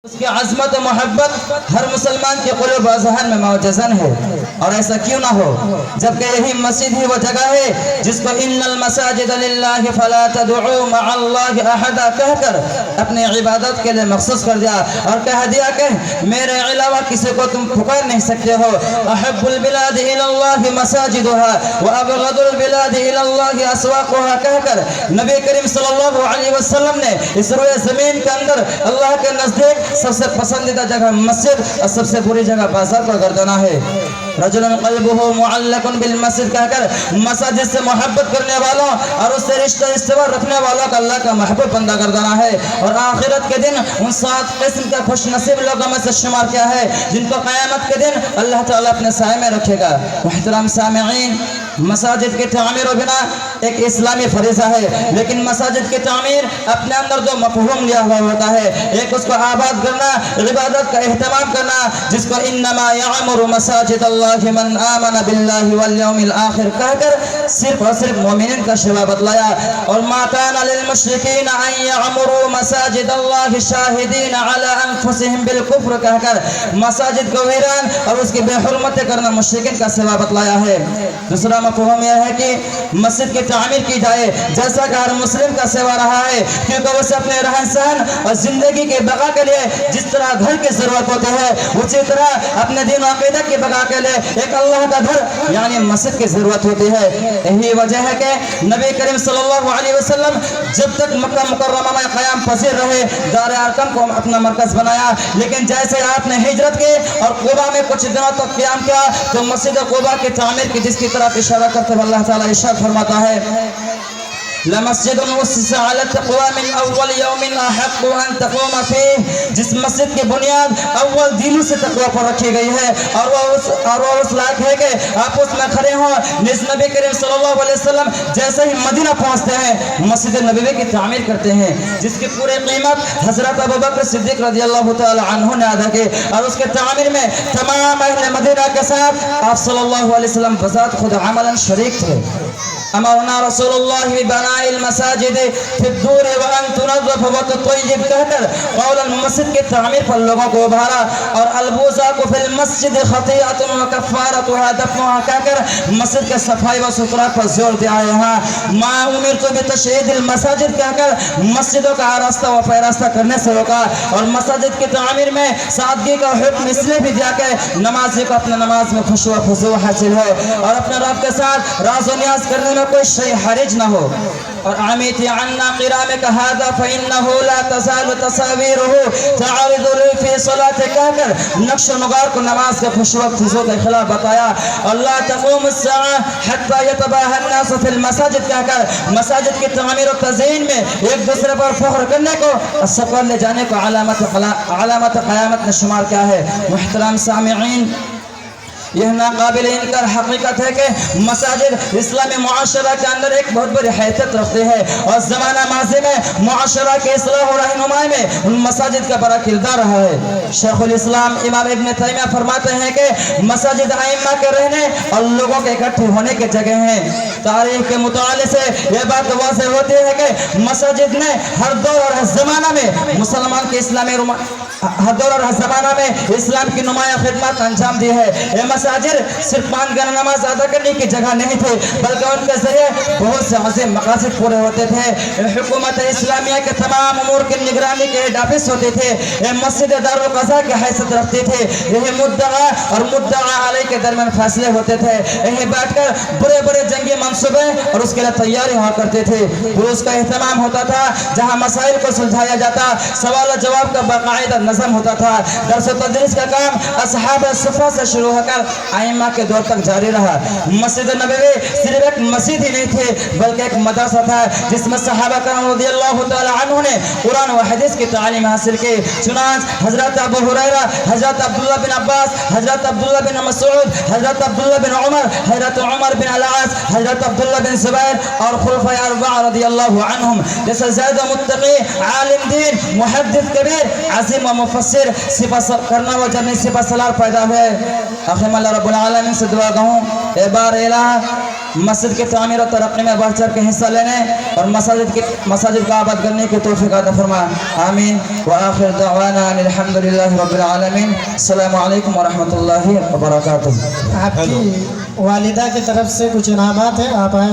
اس کی عظمت و محبت ہر مسلمان کے قلوب و ذہن میں موجزن ہے، اور ایسا کیوں نہ ہو جبکہ یہی مسجد ہی وہ جگہ ہے جس کو ان المساجد للہ فلا تدعوا مع اللہ احدا کہہ کر اپنی عبادت کے لئے مخصوص کر دیا، اور کہہ دیا کہ میرے علاوہ کسی کو تم پکار نہیں سکتے ہو۔ احب البلاد الى اللہ مساجدها وابغض البلاد الى اللہ اسواقها کہہ کر نبی کریم صلی اللہ علیہ وسلم نے اس روئے زمین کے اندر اللہ کے نزدیک سب سے پسندیدہ جگہ مسجد اور سب سے بری جگہ بازار کو گردانا ہے۔ رجل قلبه معلق بالمسجد کہہ کر مساجد سے محبت کرنے والوں اور اس سے رشتہ استوار رکھنے والوں کا اللہ کا محبوب بندہ گردانا ہے، اور آخرت کے دن ان 7 قسم کا خوش نصیب لوگوں میں سے شمار کیا ہے جن کو قیامت کے دن اللہ تعالیٰ اپنے سائے میں رکھے گا۔ محترم سامعین، مساجد کی تعمیر و بنا ایک اسلامی فریضہ ہے، لیکن مساجد کی تعمیر اپنے اندر دو مفہوم لیا ہوا ہوتا ہے۔ ایک اس کو آباد کرنا، عبادت کا اہتمام کرنا، جس کو انما یعمر مساجد اللہ من آمن باللہ والیوم الآخر کہہ کر صرف اور صرف مومنین کا شعبہ بتلایا، اور ما کان للمشرکین ان یعمروا مساجد اللہ شاہدین علی انفسہم بالکفر کہہ کر مساجد کو ویران اور اس کی بے حرمت کرنا مشرکین کا شعبہ بتلایا ہے۔ دوسرا مفہوم یہ ہے کہ مسجد کی تعمیر کی جائے جیسا کہ ہر مسلم کا سوا رہا ہے، کیونکہ اسے اپنے رہن سہن اور زندگی کے بقا کے لیے جس طرح گھر کی ضرورت ہوتی ہے اسی طرح اپنے دین و عقیدت کی بقا کے لیے ایک اللہ کا گھر یعنی مسجد کی ضرورت ہوتی ہے۔ یہی وجہ ہے کہ نبی کریم صلی اللہ علیہ وسلم جب تک مکہ مکرمہ میں قیام پذیر رہے دار ارقم کو اپنا مرکز بنایا، لیکن جیسے آپ نے ہجرت کی اور قبا میں کچھ دنوں تک قیام کیا تو مسجد قبا کی تعمیر کی جس کی طرف اشارہ کرتے ہوئے اللہ تعالیٰ ارشاد فرماتا ہے لمسجد اسس علی التقوی من اول یوم احق ان تقوم فیہ، جس مسجد کی بنیاد اول دنوں سے تقوی پر رکھی گئی ہے اور وہ اس لائق ہے کہ آپ اس میں کھڑے ہوں۔ نس نبی کریم صلی اللہ علیہ وسلم جیسے ہی مدینہ پہنچتے ہیں مسجد نبوی کی تعمیر کرتے ہیں، جس کی پورے قیمت حضرت ابوبکر صدیق رضی اللہ تعالی عنہ نے ادا کی، اور اس کے تعمیر میں تمام اہل مدینہ کے ساتھ آپ صلی اللہ علیہ وسلم بذات خود عملاً شریک تھے۔ امرنا رسول اللہ ببناء المساجد فی الدور وان تنظف وتطیب کہہ کر قولا مسجد کی تعمیر پر لوگوں کو ابھارا، اور البوزاق فی المسجد خطیئۃ وکفارتها دفنها کہہ کر مسجد کے صفائی و ستھرائی پر زور دیا ہے۔ ہاں ما امرت بتشیید المساجد کہہ کر مسجدوں کا آراستہ و پیراستہ کرنے سے روکا، اور مساجد کی تعمیر میں سادگی کا حکم اس لیے بھی دیا کہ نمازی کو اپنے نماز میں خشوع و خضوع حاصل ہو اور اپنے رب کے ساتھ راز و نیاز کرنے میں کوئی شیء حرج نہ ہو۔ اور عمیتی عنا قرامک هذا فإنه لا تزال تصاویره تعرض لی فی صلاة کہہ کر نقش و نگار کو نماز کے خشوع و خضوع کے خلاف بتایا، اور لا تقوم الساعة حتى يتباهى الناس في المساجد کہہ کر مساجد کی تعمیر و تزئین میں ایک دوسرے پر فخر کرنے کو اور سفر لے جانے کو علامت قیامت میں شمار کیا ہے۔ محترم سامعین، یہ ناقابل انکار حقیقت ہے کہ مساجد اسلامی معاشرہ کے اندر ایک بہت بڑی حیثیت رکھتے ہیں، اور زمانہ ماضی میں معاشرہ کے اصلاح و رہنمائی میں ان مساجد کا بڑا کردار رہا ہے۔ شیخ الاسلام امام ابن تیمیہ فرماتے ہیں کہ مساجد ائمہ کے رہنے اور لوگوں کے اکٹھے ہونے کی جگہ ہیں۔ تاریخ کے مطالعے سے یہ بات واضح ہوتی ہے کہ مساجد نے ہر دور اور ہر زمانہ میں مسلمان کے ہر دور اور ہر زمانہ میں اسلام کی نمایاں خدمات انجام دی ہے۔ یہ مساجد صرف 5 گھر نماز ادا کرنے کی جگہ نہیں تھے، بلکہ ان کے ذریعے بہت سے عظیم مقاصد پورے ہوتے تھے۔ حکومت اسلامیہ کے تمام امور کی نگرانی کے ہیڈ آفس ہوتے تھے۔ یہ مسجد دارالقضاء کی حیثیت رکھتے تھے۔ یہی مدعا اور مدعا علیہ کے درمیان فیصلے ہوتے تھے۔ یہی بیٹھ کر بڑے بڑے جنگی منصوبے اور اس کے لیے تیاری ہوا کرتے تھے۔ دروس کا اہتمام ہوتا تھا جہاں مسائل کو سلجھایا جاتا، سوال و جواب کا باقاعدہ نظم ہوتا تھا۔ درس و تدریس کا کام اصحاب صفہ سے شروع ہو کر ائمہ کے دور تک جاری رہا۔ مسجد نبوی صرف ایک مسجد ہی نہیں تھی بلکہ ایک مدرسہ تھا جس میں صحابہ کرام رضی اللہ تعالی عنہ نے قرآن و حدیث کی تعلیم حاصل کی۔ چنانچہ حضرت ابو ہریرہ، حضرت عبداللہ بن عباس، حضرت عبداللہ بن مسعود، حضرت عبداللہ بن عمر، حضرت عمر بن العاص، حضرت عبداللہ بن زبیر اور خلفائے اربعہ رضی اللہ عنہم جیسے زید متقی، عالم دین، محدث کبیر، عظیم و مفسر سپہ کرنا و جرنی سپہ سالار پیدا ہوئے۔ اللہ رب العالمین سے دعا گاؤں، اے بار الہ مسجد کی تعمیر و ترقی میں بڑھ چڑھ کے حصہ لینے اور مساجد کا آباد کرنے کی توفیق عطا فرما، آمین۔ وآخر دعوانا ان الحمدللہ رب العالمین۔ السلام علیکم ورحمۃ اللہ وبرکاتہ۔ آپ کی والدہ کی طرف سے کچھ انعامات ہیں، آپ آئیں۔